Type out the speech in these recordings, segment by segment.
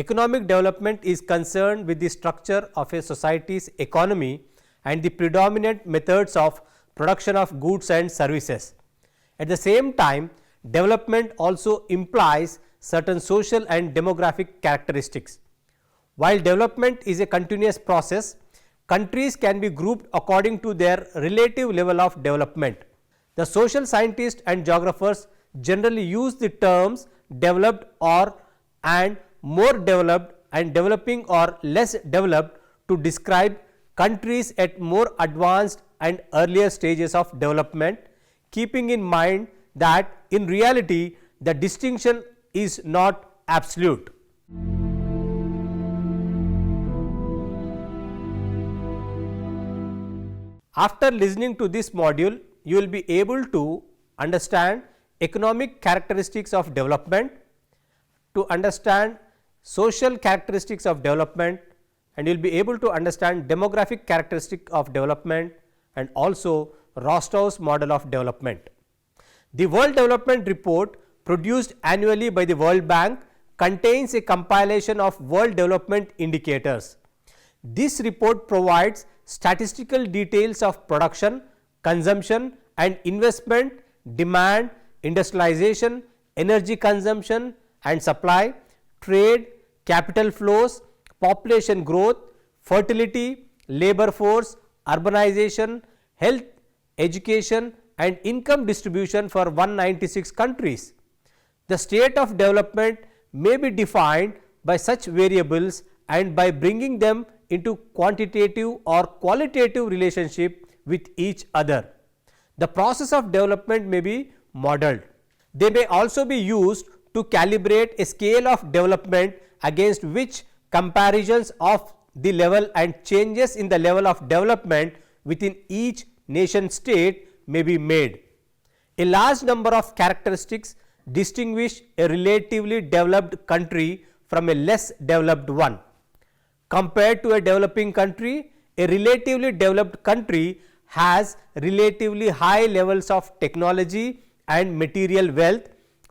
Economic development is concerned with the structure of a society's economy and the predominant methods of production of goods and services. At the same time, development also implies certain social and demographic characteristics. While development is a continuous process, countries can be grouped according to their relative level of development. The social scientists and geographers generally use the terms developed or and more developed and developing or less developed to describe countries at more advanced and earlier stages of development, keeping in mind that in reality the distinction is not absolute. After listening to this module, you will be able to understand economic characteristics of development, to understand social characteristics of development, and you will be able to understand demographic characteristics of development and also Roscoes model of development. The World Development Report produced annually by the World Bank contains a compilation of world development indicators. This report provides statistical details of production, consumption and investment, demand, industrialization, energy consumption and supply, trade, capital flows, population growth, fertility, labor force, urbanization, health, education and income distribution for 196 countries. The state of development may be defined by such variables and by bringing them into quantitative or qualitative relationship with each other. The process of development may be modeled. They may also be used to calibrate a scale of development against which comparisons of the level and changes in the level of development within each nation state may be made. A large number of characteristics distinguish a relatively developed country from a less developed one. Compared to a developing country, a relatively developed country has relatively high levels of technology and material wealth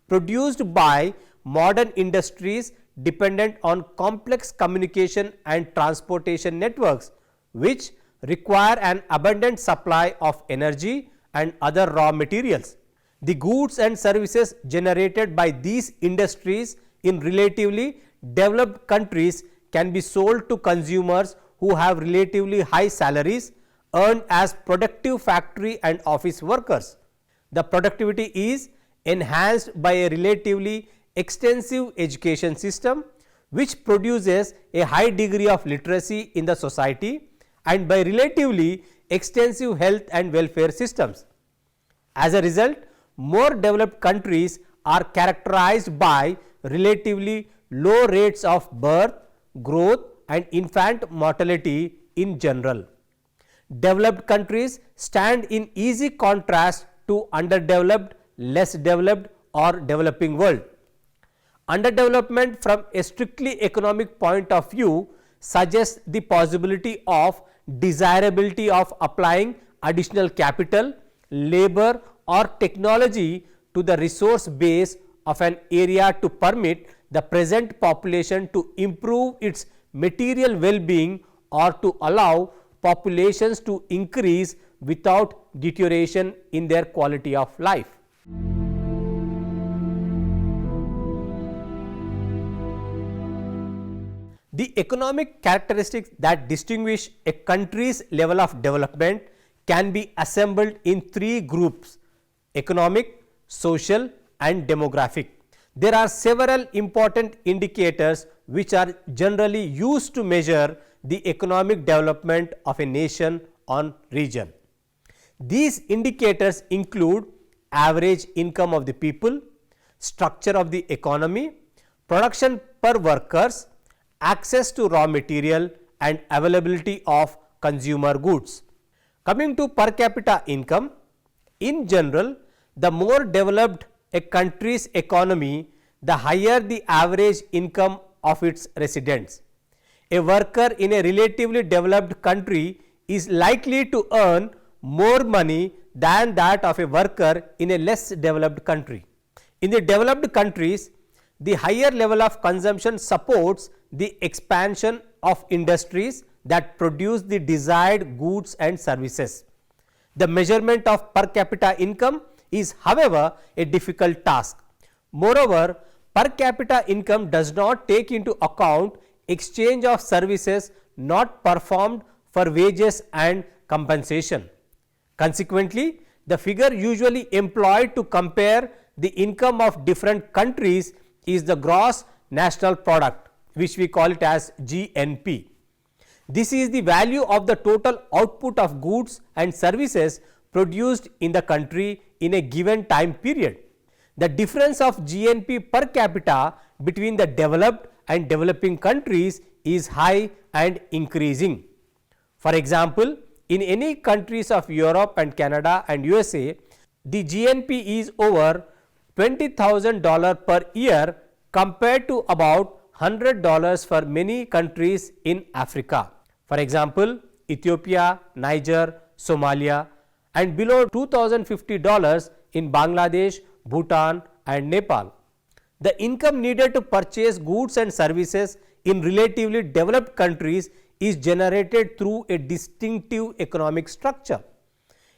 produced by modern industries dependent on complex communication and transportation networks, which require an abundant supply of energy and other raw materials. The goods and services generated by these industries in relatively developed countries can be sold to consumers who have relatively high salaries earned as productive factory and office workers. The productivity is enhanced by a relatively extensive education system which produces a high degree of literacy in the society and by relatively extensive health and welfare systems. As a result, more developed countries are characterized by relatively low rates of birth, growth and infant mortality in general. Developed countries stand in easy contrast to underdeveloped, less developed or developing world. Underdevelopment from a strictly economic point of view suggests the possibility of desirability of applying additional capital, labor or technology to the resource base of an area to permit the present population to improve its material well-being or to allow populations to increase without deterioration in their quality of life. The economic characteristics that distinguish a country's level of development can be assembled in three groups: economic, social and demographic. There are several important indicators which are generally used to measure the economic development of a nation or region. These indicators include average income of the people, structure of the economy, production per workers, access to raw material and availability of consumer goods. Coming to per capita income, in general, the more developed a country's economy, the higher the average income of its residents. A worker in a relatively developed country is likely to earn more money than that of a worker in a less developed country. In the developed countries, the higher level of consumption supports the expansion of industries that produce the desired goods and services. The measurement of per capita income is, however, a difficult task. Moreover, per capita income does not take into account exchange of services not performed for wages and compensation. Consequently, the figure usually employed to compare the income of different countries is the gross national product, which we call it as GNP. This is the value of the total output of goods and services produced in the country in a given time period. The difference of GNP per capita between the developed and developing countries is high and increasing. For example, in any countries of Europe and Canada and USA, the GNP is over $20,000 per year compared to about $100 for many countries in Africa. For example, Ethiopia, Niger, Somalia, and below $2,050 in Bangladesh, Bhutan and Nepal. The income needed to purchase goods and services in relatively developed countries is generated through a distinctive economic structure.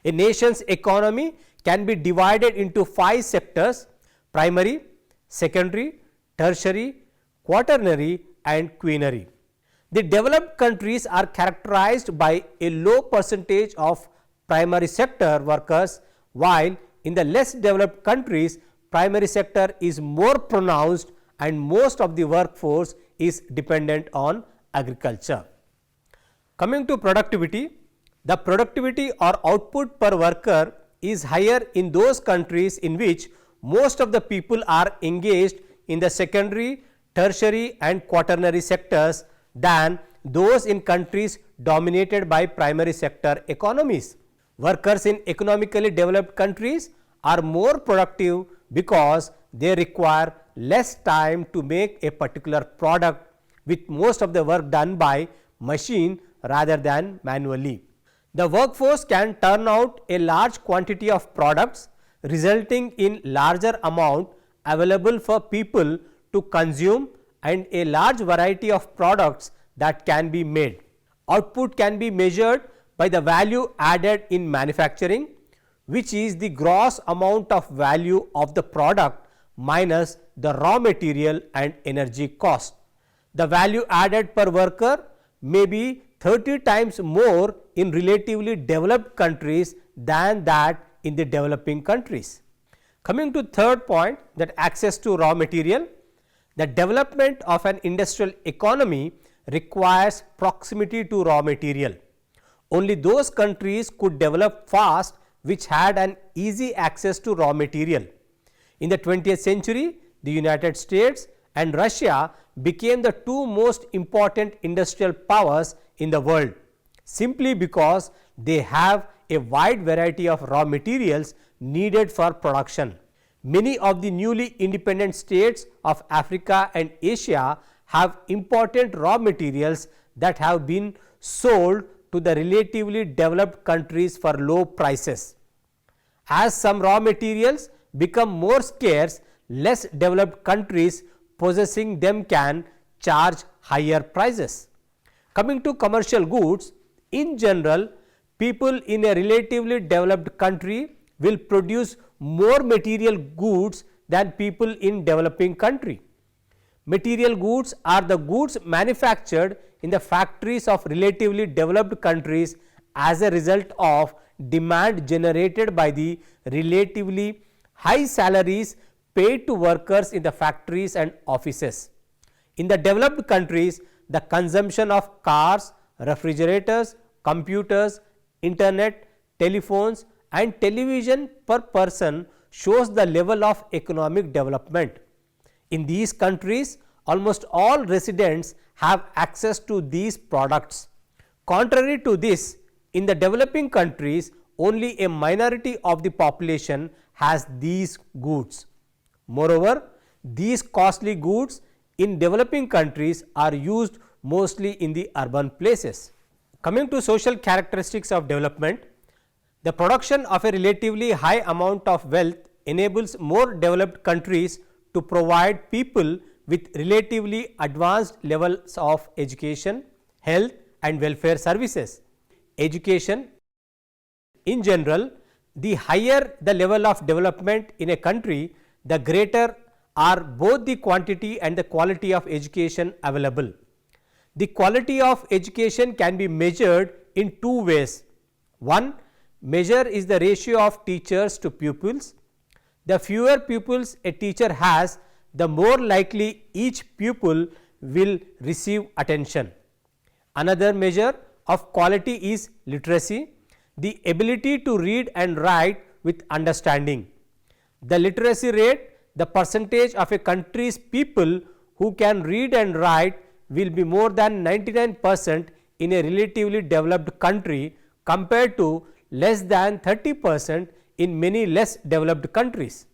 A nation's economy can be divided into 5 sectors: primary, secondary, tertiary, quaternary and quinary. The developed countries are characterized by a low percentage of primary sector workers, while in the less developed countries, primary sector is more pronounced and most of the workforce is dependent on agriculture. Coming to productivity, the productivity or output per worker is higher in those countries in which most of the people are engaged in the secondary, tertiary and quaternary sectors than those in countries dominated by primary sector economies. Workers in economically developed countries are more productive because they require less time to make a particular product, with most of the work done by machine rather than manually. The workforce can turn out a large quantity of products, resulting in larger amount available for people to consume and a large variety of products that can be made. Output can be measured by the value added in manufacturing, which is the gross amount of value of the product minus the raw material and energy cost. The value added per worker may be 30 times more in relatively developed countries than that in the developing countries. Coming to third point, that access to raw material. The development of an industrial economy requires proximity to raw material. Only those countries could develop fast which had an easy access to raw material. In the 20th century, the United States and Russia became the 2 most important industrial powers in the world, simply because they have a wide variety of raw materials needed for production. Many of the newly independent states of Africa and Asia have important raw materials that have been sold to the relatively developed countries for low prices. As some raw materials become more scarce, less developed countries possessing them can charge higher prices. Coming to commercial goods, in general, people in a relatively developed country will produce more material goods than people in developing country. Material goods are the goods manufactured in the factories of relatively developed countries as a result of demand generated by the relatively high salaries paid to workers in the factories and offices. In the developed countries, the consumption of cars, refrigerators, computers, internet, telephones and television per person shows the level of economic development. In these countries, almost all residents have access to these products. Contrary to this, in the developing countries, only a minority of the population has these goods. Moreover, these costly goods in developing countries are used mostly in the urban places. Coming to social characteristics of development, the production of a relatively high amount of wealth enables more developed countries to provide people with relatively advanced levels of education, health and welfare services. Education in general, the higher the level of development in a country, the greater are both the quantity and the quality of education available. The quality of education can be measured in two ways. One measure is the ratio of teachers to pupils. The fewer pupils a teacher has, the more likely each pupil will receive attention. Another measure of quality is literacy, the ability to read and write with understanding. The literacy rate, the percentage of a country's people who can read and write, will be more than 99% in a relatively developed country compared to less than 30% in many less developed countries.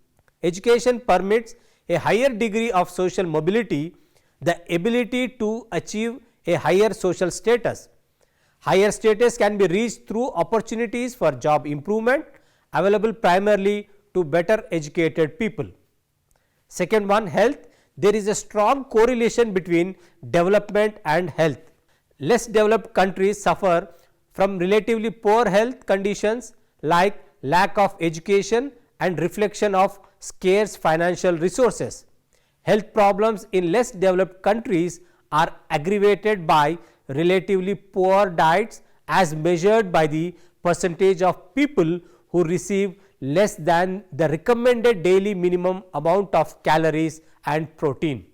Education permits a higher degree of social mobility, the ability to achieve a higher social status. Higher status can be reached through opportunities for job improvement available primarily to better educated people. Second one, health. There is a strong correlation between development and health. Less developed countries suffer from relatively poor health conditions like lack of education and reflection of scarce financial resources. Health problems in less developed countries are aggravated by relatively poor diets as measured by the percentage of people who receive less than the recommended daily minimum amount of calories and protein.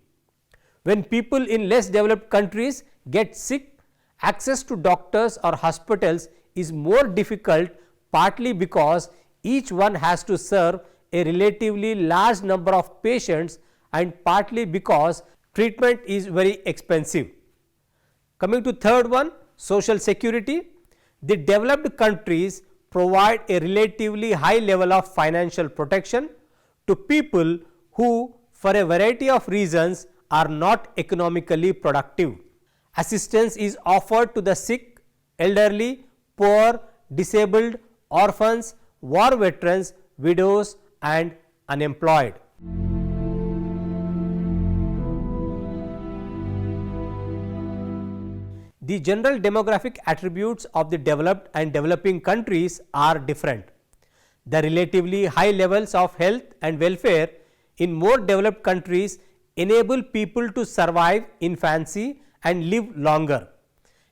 When people in less developed countries get sick, access to doctors or hospitals is more difficult, partly because each one has to serve a relatively large number of patients and partly because treatment is very expensive. Coming to third one, social security. The developed countries provide a relatively high level of financial protection to people who, for a variety of reasons, are not economically productive. Assistance is offered to the sick, elderly, poor, disabled, orphans, war veterans, widows and unemployed. The general demographic attributes of the developed and developing countries are different. The relatively high levels of health and welfare in more developed countries enable people to survive infancy and live longer.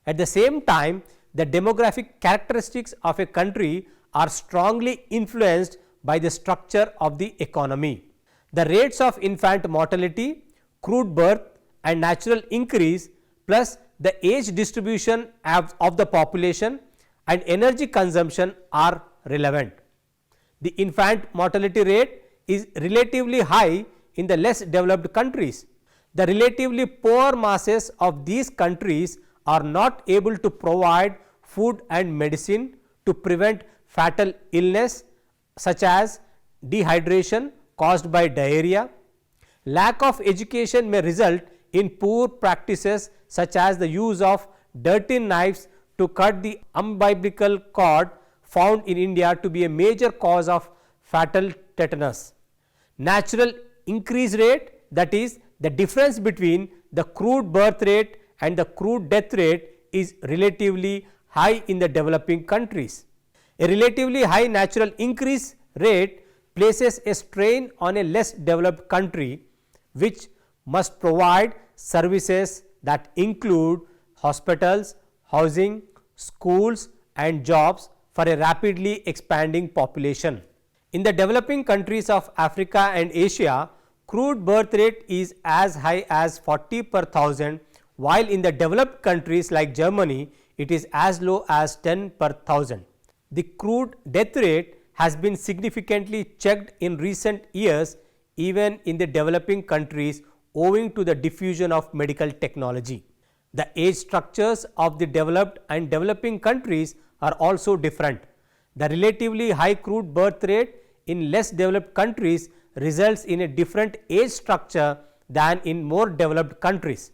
At the same time, the demographic characteristics of a country are strongly influenced by the structure of the economy. The rates of infant mortality, crude birth and natural increase plus the age distribution of the population and energy consumption are relevant. The infant mortality rate is relatively high in the less developed countries. The relatively poor masses of these countries are not able to provide food and medicine to prevent fatal illness such as dehydration caused by diarrhea. Lack of education may result in poor practices such as the use of dirty knives to cut the umbilical cord, found in India to be a major cause of fatal tetanus. Natural increase rate, that is the difference between the crude birth rate and the crude death rate, is relatively high in the developing countries. A relatively high natural increase rate places a strain on a less developed country which must provide services that include hospitals, housing, schools and jobs for a rapidly expanding population. In the developing countries of Africa and Asia, crude birth rate is as high as 40 per thousand, while in the developed countries like Germany, it is as low as 10 per thousand. The crude death rate has been significantly checked in recent years even in the developing countries owing to the diffusion of medical technology. The age structures of the developed and developing countries are also different. The relatively high crude birth rate in less developed countries results in a different age structure than in more developed countries.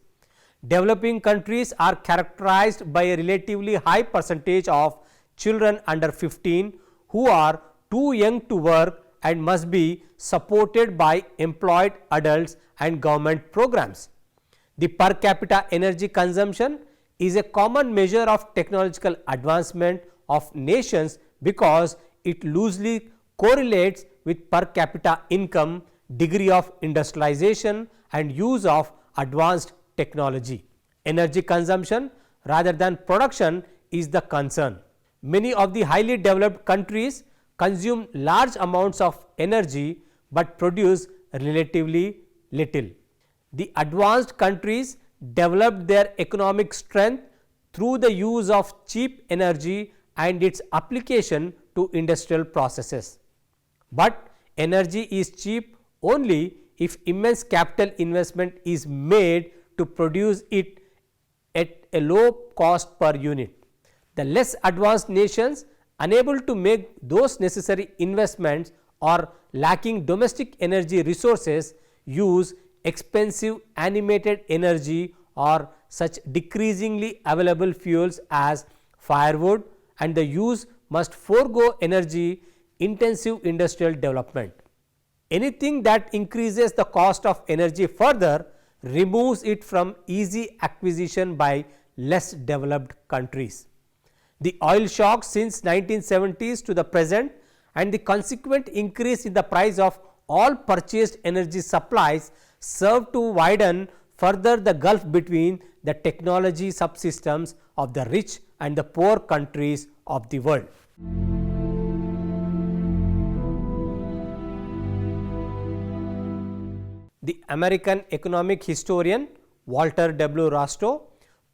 Developing countries are characterized by a relatively high percentage of children under 15 who are too young to work and must be supported by employed adults and government programs. The per capita energy consumption is a common measure of technological advancement of nations because it loosely correlates with per capita income, degree of industrialization and use of advanced technology. Energy consumption rather than production is the concern. Many of the highly developed countries consume large amounts of energy but produce relatively little. The advanced countries developed their economic strength through the use of cheap energy and its application to industrial processes. But energy is cheap only if immense capital investment is made to produce it at a low cost per unit. The less advanced nations unable to make those necessary investments or lacking domestic energy resources use expensive animated energy or such decreasingly available fuels as firewood, and the use must forego energy intensive industrial development. Anything that increases the cost of energy further removes it from easy acquisition by less developed countries. The oil shock since 1970s to the present and the consequent increase in the price of all purchased energy supplies serve to widen further the gulf between the technology subsystems of the rich and the poor countries of the world. The American economic historian Walter W. Roscoes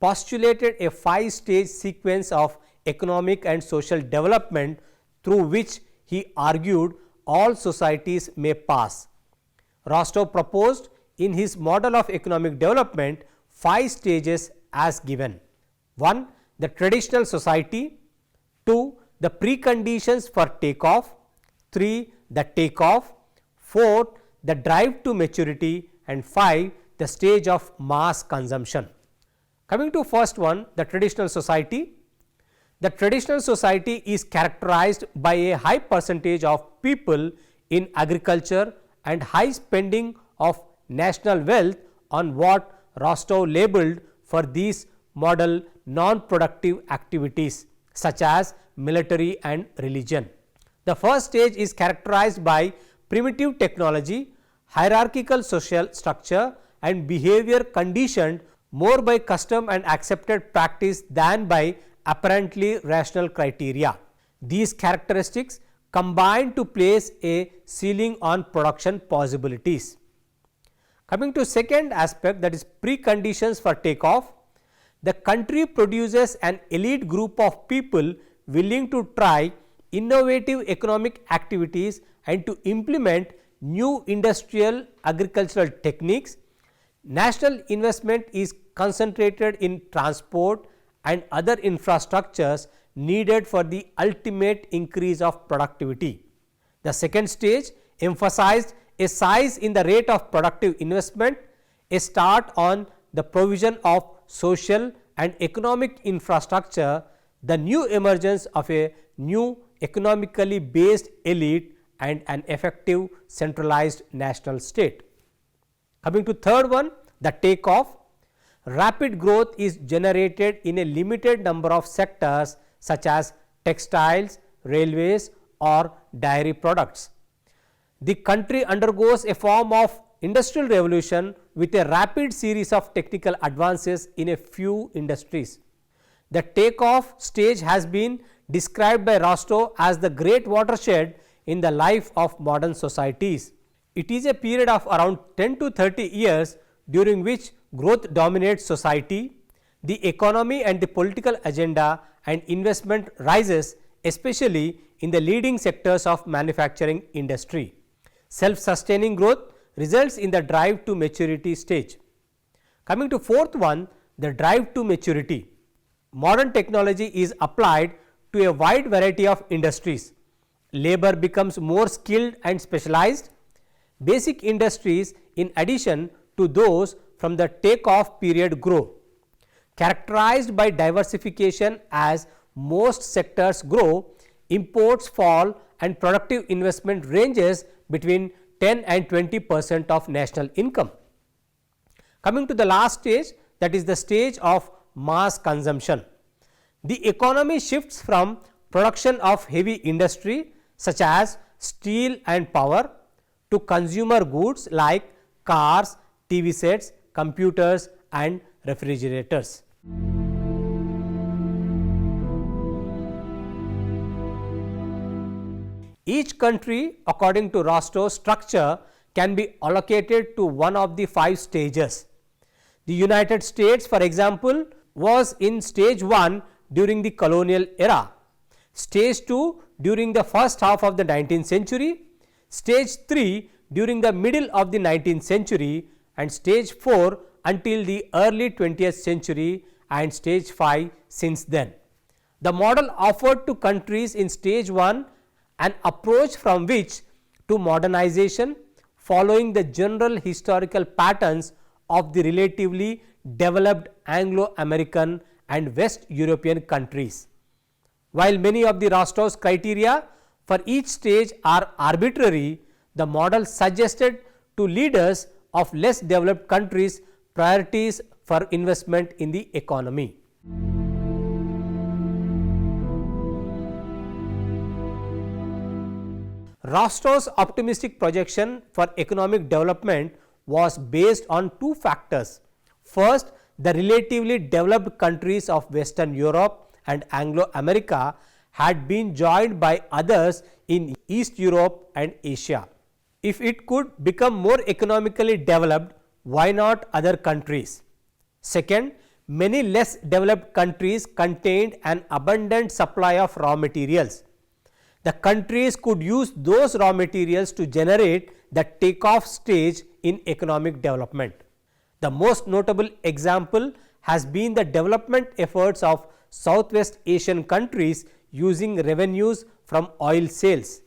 postulated a 5-stage sequence of economic and social development through which he argued all societies may pass. Roscoes proposed in his model of economic development 5 stages as given: 1. The traditional society, 2. The preconditions for takeoff, 3. The takeoff, 4. The drive to maturity, and 5. The stage of mass consumption. Coming to first one, the traditional society. The traditional society is characterized by a high percentage of people in agriculture and high spending of national wealth on what Roscoes labeled for these model non-productive activities such as military and religion. The first stage is characterized by primitive technology, hierarchical social structure and behavior conditioned more by custom and accepted practice than by apparently rational criteria. These characteristics combine to place a ceiling on production possibilities. Coming to second aspect, that is preconditions for takeoff. The country produces an elite group of people willing to try innovative economic activities and to implement new industrial agricultural techniques. National investment is concentrated in transport and other infrastructures needed for the ultimate increase of productivity. The second stage emphasized a size in the rate of productive investment, a start on the provision of social and economic infrastructure, the new emergence of a new economically based elite and an effective centralized national state. Coming to third one, the takeoff. Rapid growth is generated in a limited number of sectors such as textiles, railways or dairy products. The country undergoes a form of industrial revolution with a rapid series of technical advances in a few industries. The takeoff stage has been described by Roscoes as the great watershed in the life of modern societies. It is a period of around 10 to 30 years during which growth dominates society, the economy and the political agenda and investment rises, especially in the leading sectors of manufacturing industry. Self-sustaining growth results in the drive to maturity stage. Coming to fourth one, the drive to maturity. Modern technology is applied to a wide variety of industries. Labor becomes more skilled and specialized. Basic industries in addition to those from the takeoff period grow. Characterized by diversification as most sectors grow, imports fall and productive investment ranges between 10 and 20% of national income. Coming to the last stage, that is the stage of mass consumption. The economy shifts from production of heavy industry such as steel and power to consumer goods like cars, TV sets, computers and refrigerators. Each country, according to Roscoes structure, can be allocated to one of the 5 stages. The United States, for example, was in stage 1 during the colonial era, stage 2 during the first half of the 19th century, stage 3 during the middle of the 19th century and stage 4 until the early 20th century and stage 5 since then. The model offered to countries in stage 1 an approach from which to modernization following the general historical patterns of the relatively developed Anglo-American and West European countries. While many of the Roscoes criteria for each stage are arbitrary, the model suggested to leaders of less developed countries priorities for investment in the economy. Roscoes' optimistic projection for economic development was based on 2 factors. First, the relatively developed countries of Western Europe and Anglo-America had been joined by others in East Europe and Asia. If it could become more economically developed, why not other countries? Second, many less developed countries contained an abundant supply of raw materials. The countries could use those raw materials to generate the takeoff stage in economic development. The most notable example has been the development efforts of Southwest Asian countries using revenues from oil sales.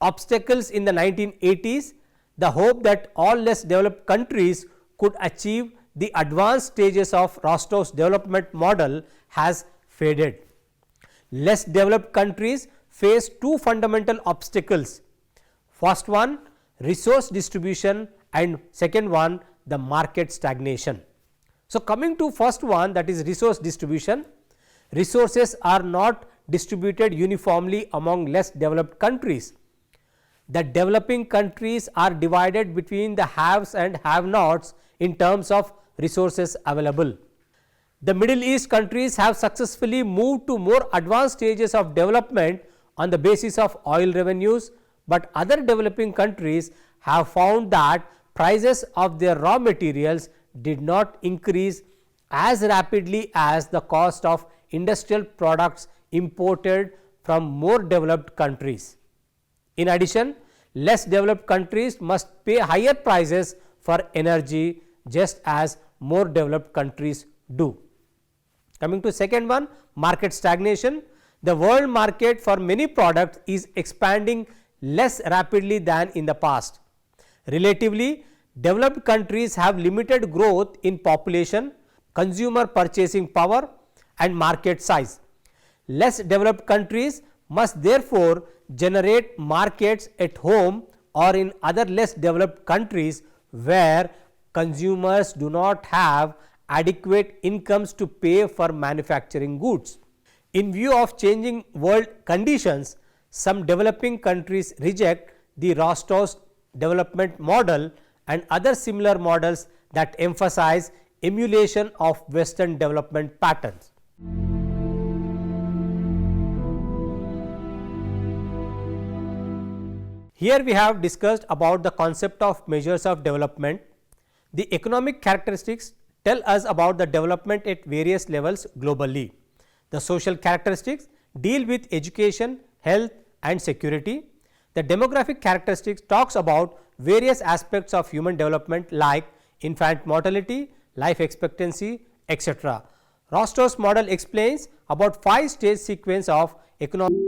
Obstacles in the 1980s, the hope that all less developed countries could achieve the advanced stages of Roscoes' development model has faded. Less developed countries face 2 fundamental obstacles. First one, resource distribution, and second one, the market stagnation. So, coming to first one, that is resource distribution, resources are not distributed uniformly among less developed countries. The developing countries are divided between the haves and have-nots in terms of resources available. The Middle East countries have successfully moved to more advanced stages of development on the basis of oil revenues, but other developing countries have found that prices of their raw materials did not increase as rapidly as the cost of industrial products imported from more developed countries. In addition, less developed countries must pay higher prices for energy just as more developed countries do. Coming to second one, market stagnation. The world market for many products is expanding less rapidly than in the past. Relatively, developed countries have limited growth in population, consumer purchasing power and market size. Less developed countries must therefore generate markets at home or in other less developed countries where consumers do not have adequate incomes to pay for manufacturing goods. In view of changing world conditions, some developing countries reject the Roscoes development model and other similar models that emphasize emulation of Western development patterns. Here we have discussed about the concept of measures of development. The economic characteristics tell us about the development at various levels globally. The social characteristics deal with education, health and security. The demographic characteristics talks about various aspects of human development like infant mortality, life expectancy, etc. Roscoes model explains about 5-stage sequence of economic